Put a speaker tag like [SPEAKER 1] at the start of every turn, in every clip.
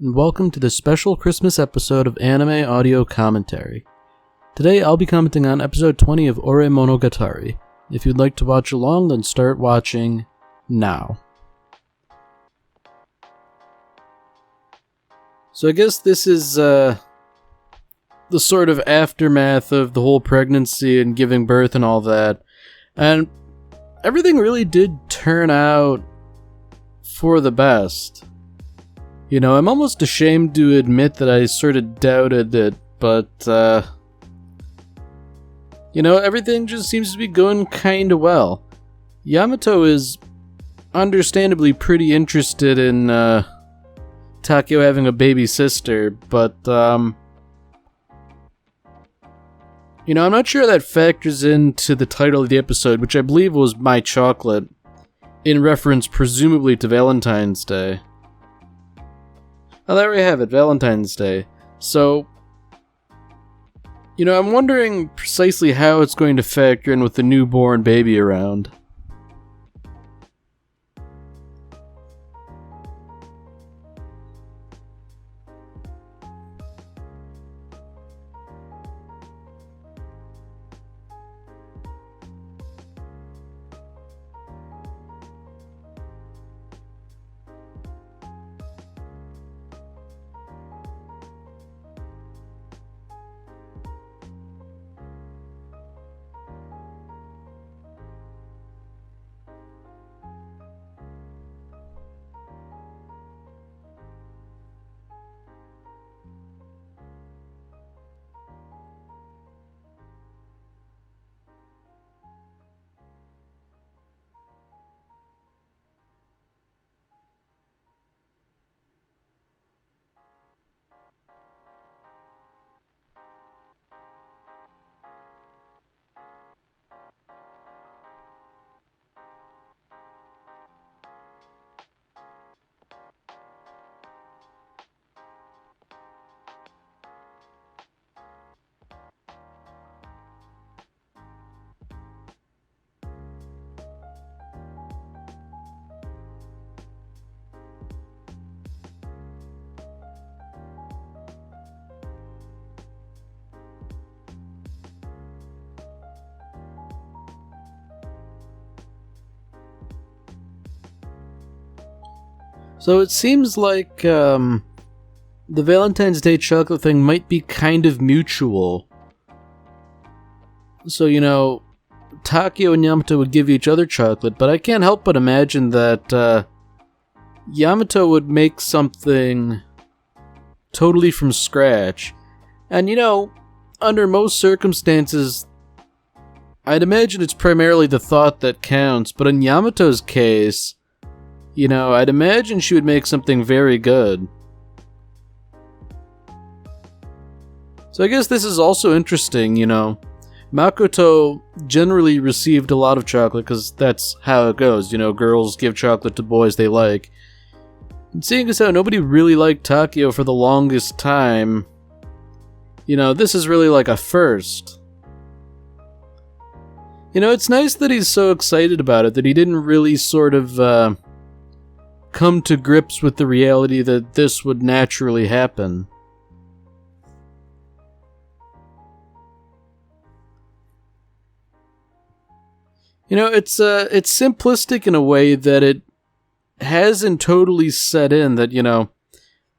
[SPEAKER 1] and welcome to this special Christmas episode of Anime Audio Commentary. Today I'll be commenting on episode 20 of Ore Monogatari. If you'd like to watch along, then start watching now. So I guess this is the sort of aftermath of the whole pregnancy and giving birth and all that. And everything really did turn out for the best. You know, I'm almost ashamed to admit that I sort of doubted it, but, everything just seems to be going kinda well. Yamato is understandably pretty interested in, Takeo having a baby sister, but, I'm not sure that factors into the title of the episode, which I believe was My Chocolate, in reference presumably to Valentine's Day. Oh, there we have it, Valentine's Day. So, I'm wondering precisely how it's going to factor in with the newborn baby around. So it seems like the Valentine's Day chocolate thing might be kind of mutual. So, Takeo and Yamato would give each other chocolate, but I can't help but imagine that Yamato would make something totally from scratch. And, under most circumstances, I'd imagine it's primarily the thought that counts, but in Yamato's case, I'd imagine she would make something very good. So I guess this is also interesting, Makoto generally received a lot of chocolate because that's how it goes, girls give chocolate to boys they like. And seeing as how nobody really liked Takeo for the longest time, this is really like a first. It's nice that he's so excited about it, that he didn't really sort of, come to grips with the reality that this would naturally happen. It's simplistic in a way that it hasn't totally set in that,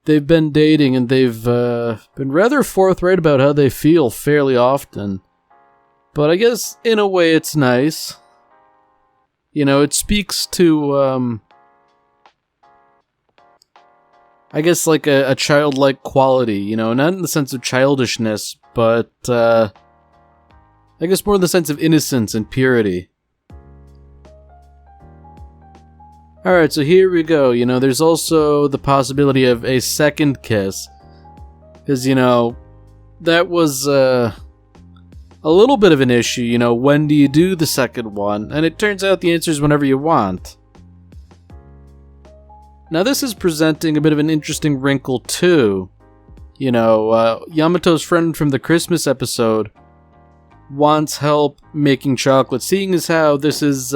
[SPEAKER 1] they've been dating and they've been rather forthright about how they feel fairly often. But I guess in a way it's nice. It speaks to, I guess like a childlike quality, not in the sense of childishness, but I guess more in the sense of innocence and purity. Alright, so here we go, there's also the possibility of a second kiss. Because, that was a little bit of an issue, when do you do the second one? And it turns out the answer is whenever you want. Now this is presenting a bit of an interesting wrinkle too. Yamato's friend from the Christmas episode wants help making chocolate, seeing as how this is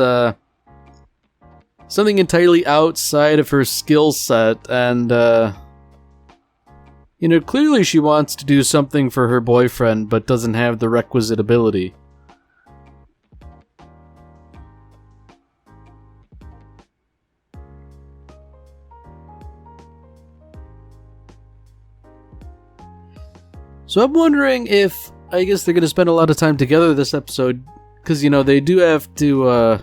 [SPEAKER 1] something entirely outside of her skill set, and Clearly she wants to do something for her boyfriend, but doesn't have the requisite ability. So I'm wondering if, I guess they're going to spend a lot of time together this episode, because, they do have to,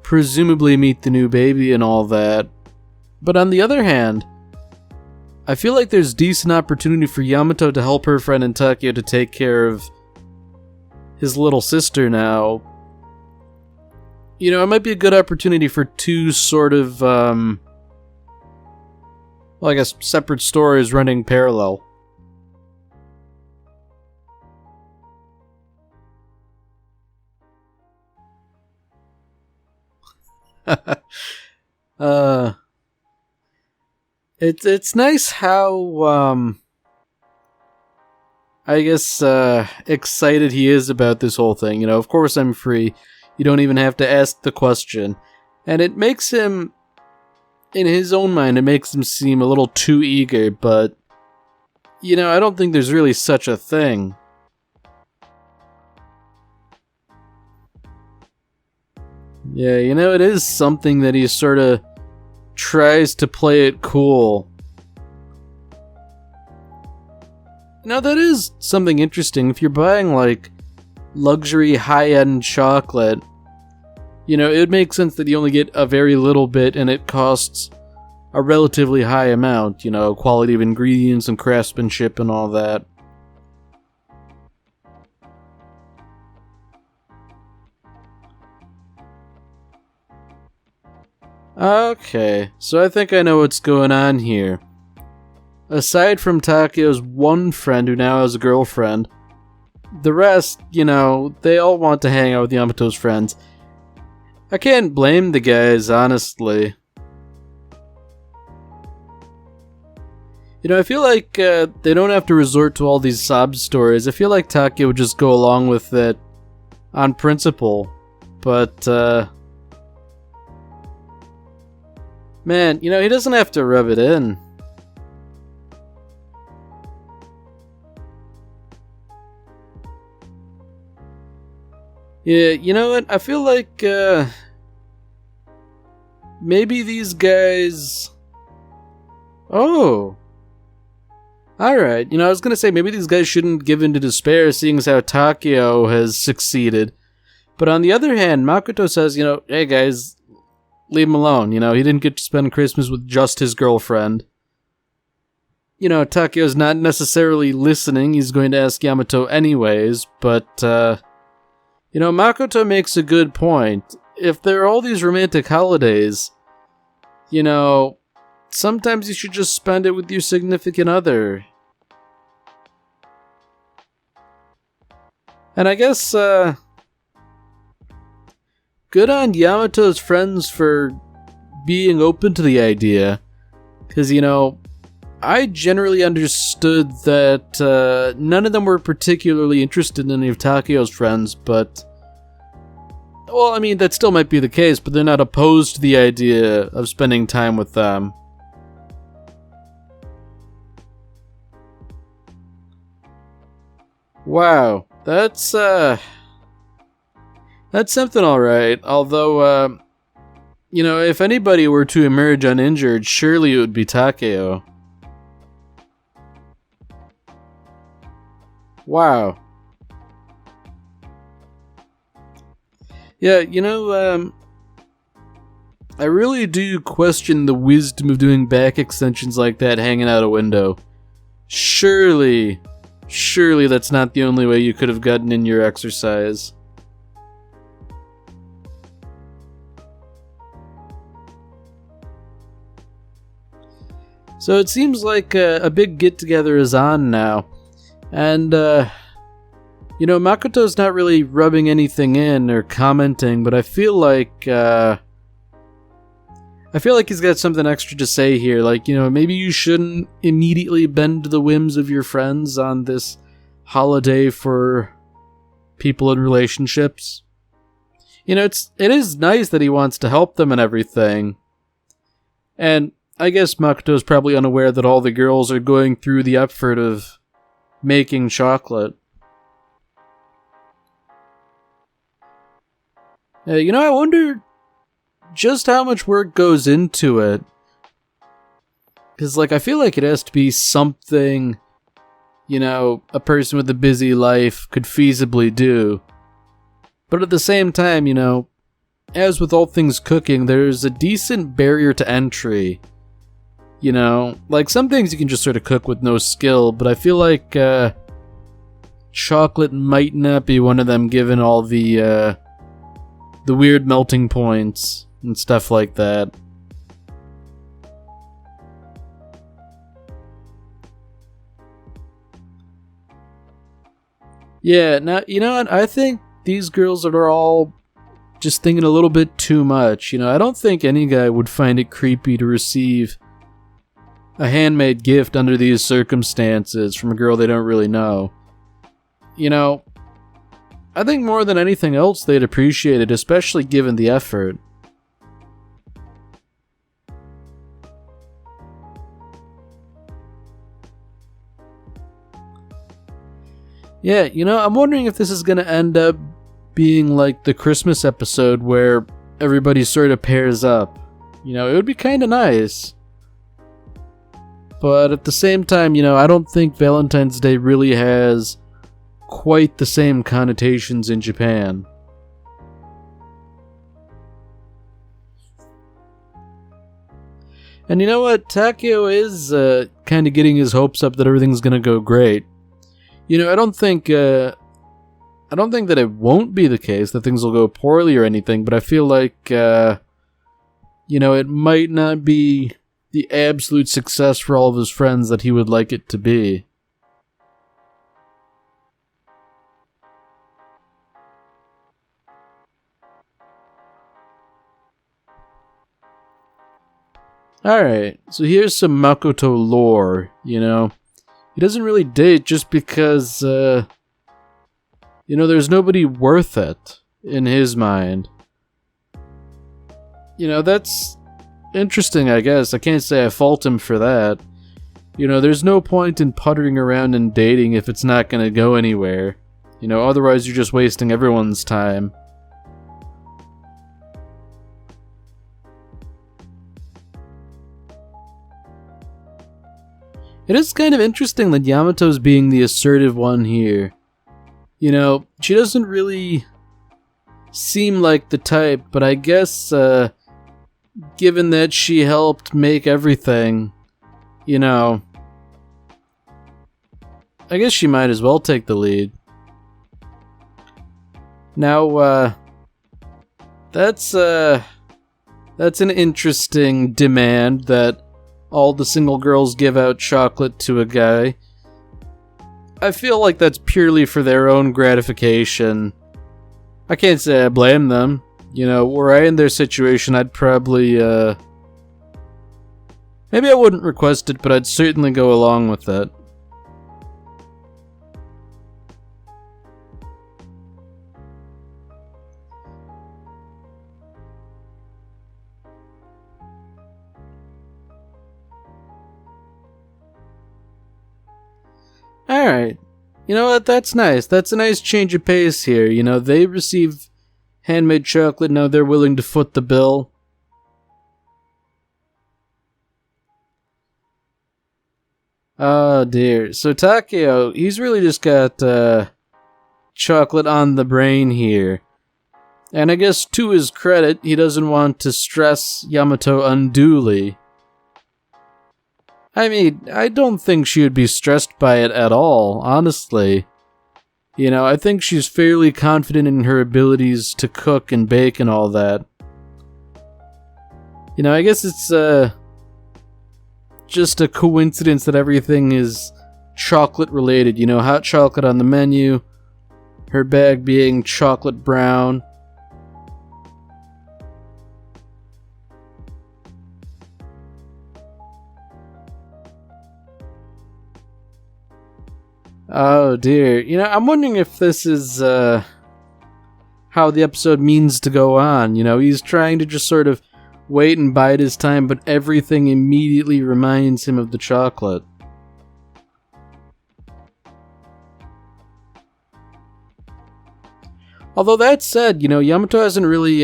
[SPEAKER 1] presumably meet the new baby and all that. But on the other hand, I feel like there's decent opportunity for Yamato to help her friend in Takeo to take care of his little sister now. It might be a good opportunity for two sort of, I guess separate stories running parallel. It's nice how I guess excited he is about this whole thing. Of course I'm free. You don't even have to ask the question. And it makes him, in his own mind, it makes him seem a little too eager, but I don't think there's really such a thing. Yeah, it is something that he sort of tries to play it cool. That is something interesting. If you're buying, luxury high-end chocolate, it would make sense that you only get a very little bit and it costs a relatively high amount, quality of ingredients and craftsmanship and all that. Okay, so I think I know what's going on here. Aside from Takeo's one friend who now has a girlfriend, the rest, they all want to hang out with Yamato's friends. I can't blame the guys, honestly. I feel like they don't have to resort to all these sob stories. I feel like Takeo would just go along with it on principle. But, man, he doesn't have to rub it in. Yeah, you know what? I feel like, maybe these guys... Oh! Alright, I was gonna say, maybe these guys shouldn't give in to despair, seeing as how Takeo has succeeded. But on the other hand, Makoto says, hey guys, leave him alone. He didn't get to spend Christmas with just his girlfriend. Takeo's not necessarily listening. He's going to ask Yamato anyways, but, Makoto makes a good point. If there are all these romantic holidays, sometimes you should just spend it with your significant other. And I guess, good on Yamato's friends for being open to the idea. Because, I generally understood that none of them were particularly interested in any of Takeo's friends, but... Well, I mean, that still might be the case, but they're not opposed to the idea of spending time with them. Wow, that's something alright. Although, if anybody were to emerge uninjured, surely it would be Takeo. Wow. Yeah, I really do question the wisdom of doing back extensions like that hanging out a window. Surely that's not the only way you could have gotten in your exercise. So it seems like a big get-together is on now. And, Makoto's not really rubbing anything in or commenting, but I feel like he's got something extra to say here. Maybe you shouldn't immediately bend to the whims of your friends on this holiday for people in relationships. It is nice that he wants to help them and everything. And I guess Makoto's probably unaware that all the girls are going through the effort of making chocolate. I wonder just how much work goes into it. Because, I feel like it has to be something, a person with a busy life could feasibly do. But at the same time, as with all things cooking, there's a decent barrier to entry. Some things you can just sort of cook with no skill, but I feel like chocolate might not be one of them, given all the weird melting points and stuff like that. Yeah, now, you know what? I think these girls are all just thinking a little bit too much. I don't think any guy would find it creepy to receive a handmade gift under these circumstances from a girl they don't really know. I think more than anything else they'd appreciate it, especially given the effort. Yeah, I'm wondering if this is going to end up being like the Christmas episode where everybody sort of pairs up. It would be kind of nice. But at the same time, I don't think Valentine's Day really has quite the same connotations in Japan. And you know what? Takeo is kind of getting his hopes up that everything's going to go great. I don't think that it won't be the case that things will go poorly or anything, but I feel like it might not be the absolute success for all of his friends that he would like it to be. Alright, so here's some Makoto lore, He doesn't really date just because, there's nobody worth it in his mind. That's interesting, I guess. I can't say I fault him for that. There's no point in puttering around and dating if it's not going to go anywhere. Otherwise you're just wasting everyone's time. It is kind of interesting that Yamato's being the assertive one here. She doesn't really seem like the type, but I guess, given that she helped make everything, I guess she might as well take the lead. Now, that's an interesting demand that all the single girls give out chocolate to a guy. I feel like that's purely for their own gratification. I can't say I blame them. Were I in their situation, I'd probably, maybe I wouldn't request it, but I'd certainly go along with it. Alright. You know what? That's nice. That's a nice change of pace here. They receive handmade chocolate, now they're willing to foot the bill. Oh dear. So Takeo, he's really just got chocolate on the brain here. And I guess to his credit, he doesn't want to stress Yamato unduly. I mean, I don't think she would be stressed by it at all, honestly. I think she's fairly confident in her abilities to cook and bake and all that. I guess it's just a coincidence that everything is chocolate related. Hot chocolate on the menu, her bag being chocolate brown. Oh dear. I'm wondering if this is how the episode means to go on. He's trying to just sort of wait and bide his time, but everything immediately reminds him of the chocolate. Although that said, Yamato hasn't really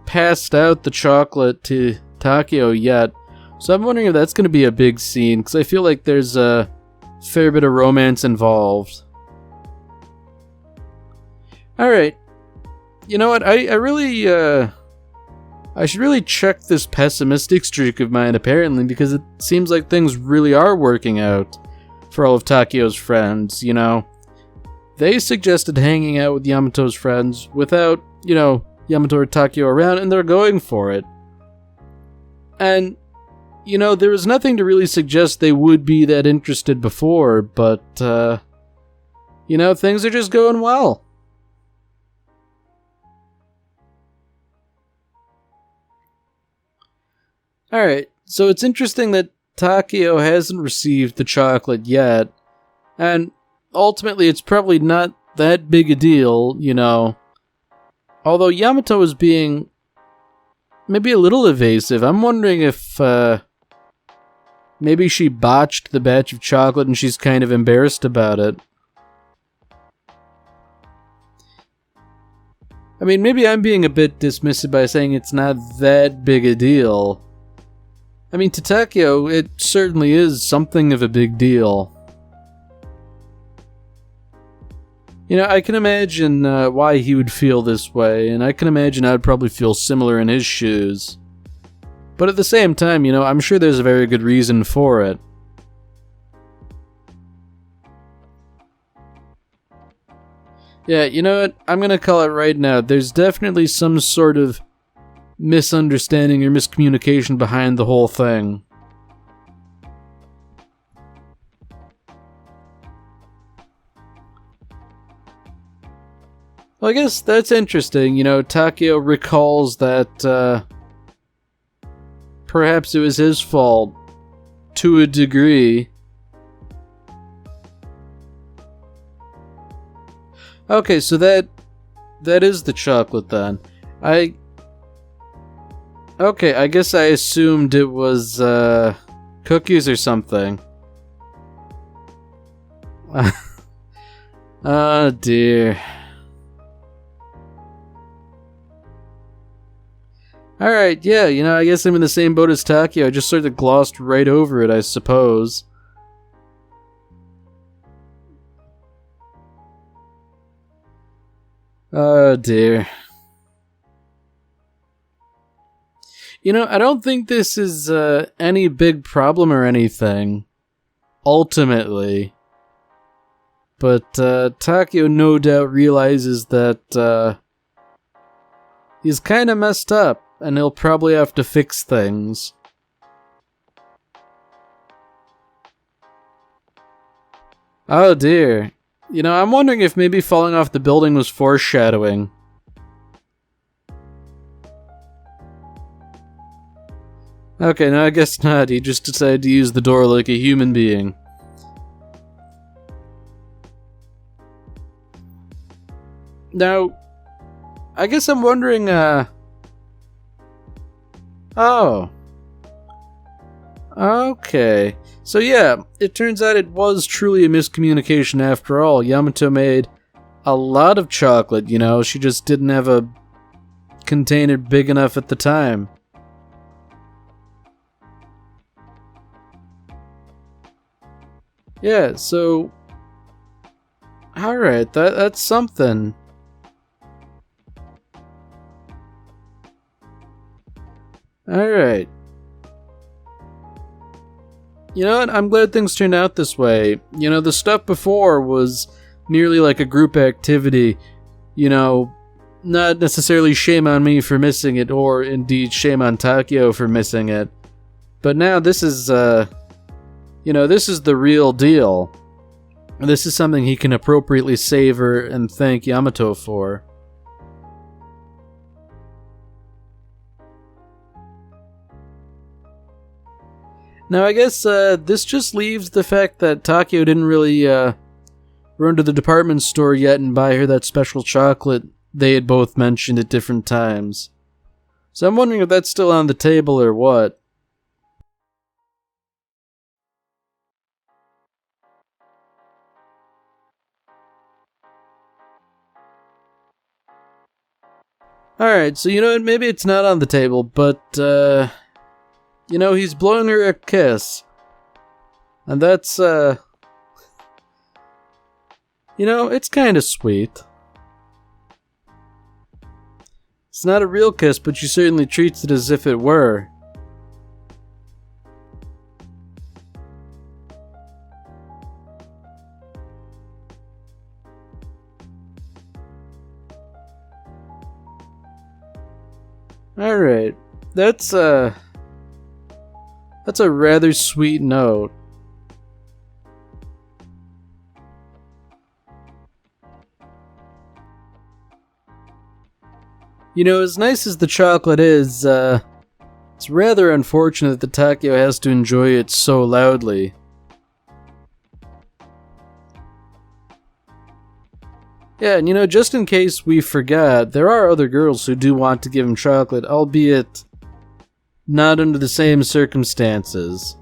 [SPEAKER 1] passed out the chocolate to Takeo yet, so I'm wondering if that's going to be a big scene, because I feel like there's a fair bit of romance involved. Alright. You know what, I really, I should really check this pessimistic streak of mine, apparently, because it seems like things really are working out for all of Takeo's friends, They suggested hanging out with Yamato's friends without, Yamato or Takeo around, and they're going for it. And, there was nothing to really suggest they would be that interested before, but, things are just going well. Alright, so it's interesting that Takeo hasn't received the chocolate yet, and ultimately it's probably not that big a deal, Although Yamato is being maybe a little evasive. I'm wondering if maybe she botched the batch of chocolate and she's kind of embarrassed about it. I mean, maybe I'm being a bit dismissive by saying it's not that big a deal. I mean, to Takeo, it certainly is something of a big deal. I can imagine why he would feel this way, and I can imagine I'd probably feel similar in his shoes. But at the same time, I'm sure there's a very good reason for it. Yeah, you know what? I'm gonna call it right now. There's definitely some sort of misunderstanding or miscommunication behind the whole thing. Well, I guess that's interesting. Takeo recalls that perhaps it was his fault to a degree. Okay, so that is the chocolate then. Okay, I guess I assumed it was cookies or something. Oh dear. Alright, yeah, I guess I'm in the same boat as Takeo. I just sort of glossed right over it, I suppose. Oh dear. I don't think this is any big problem or anything, ultimately. But Takeo no doubt realizes that he's kind of messed up, and he'll probably have to fix things. Oh dear. I'm wondering if maybe falling off the building was foreshadowing. Okay, no, I guess not. He just decided to use the door like a human being. Now, I guess I'm wondering, Oh. Okay. So yeah, it turns out it was truly a miscommunication after all. Yamato made a lot of chocolate, she just didn't have a container big enough at the time. Yeah, so alright, that's something. Alright. You know what? I'm glad things turned out this way. The stuff before was merely like a group activity. Not necessarily shame on me for missing it, or indeed shame on Takeo for missing it. But now this is, this is the real deal. This is something he can appropriately savor and thank Yamato for. Now, I guess this just leaves the fact that Takeo didn't really run to the department store yet and buy her that special chocolate they had both mentioned at different times. So I'm wondering if that's still on the table or what. Alright, so you know what, maybe it's not on the table, but, you know, he's blowing her a kiss. And that's, you know, it's kinda sweet. It's not a real kiss, but she certainly treats it as if it were. Alright, that's a rather sweet note. You know, as nice as the chocolate is, it's rather unfortunate that Takeo has to enjoy it so loudly. Yeah, and you know, just in case we forgot, there are other girls who do want to give him chocolate, albeit not under the same circumstances.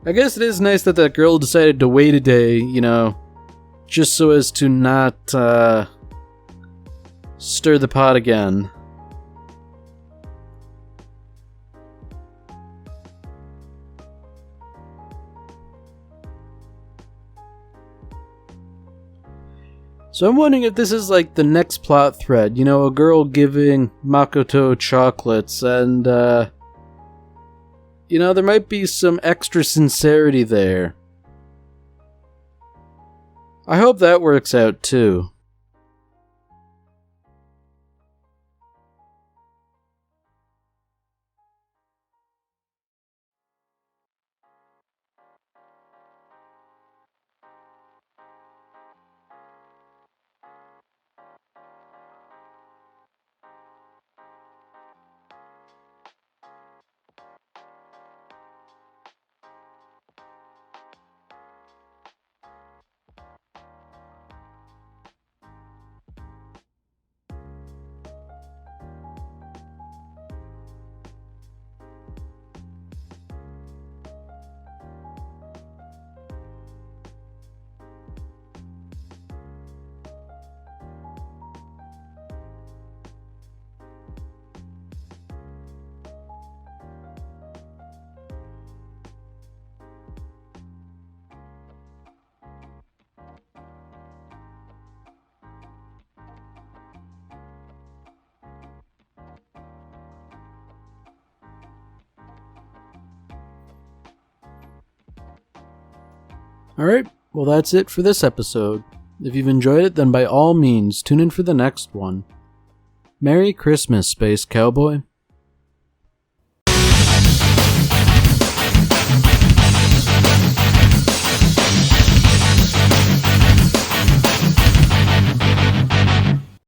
[SPEAKER 1] I guess it is nice that that girl decided to wait a day, you know, just so as to not, stir the pot again. So I'm wondering if this is like the next plot thread, you know, a girl giving Makoto chocolates, and, you know, there might be some extra sincerity there. I hope that works out too. Alright, well that's it for this episode. If you've enjoyed it, then by all means, tune in for the next one. Merry Christmas, Space Cowboy.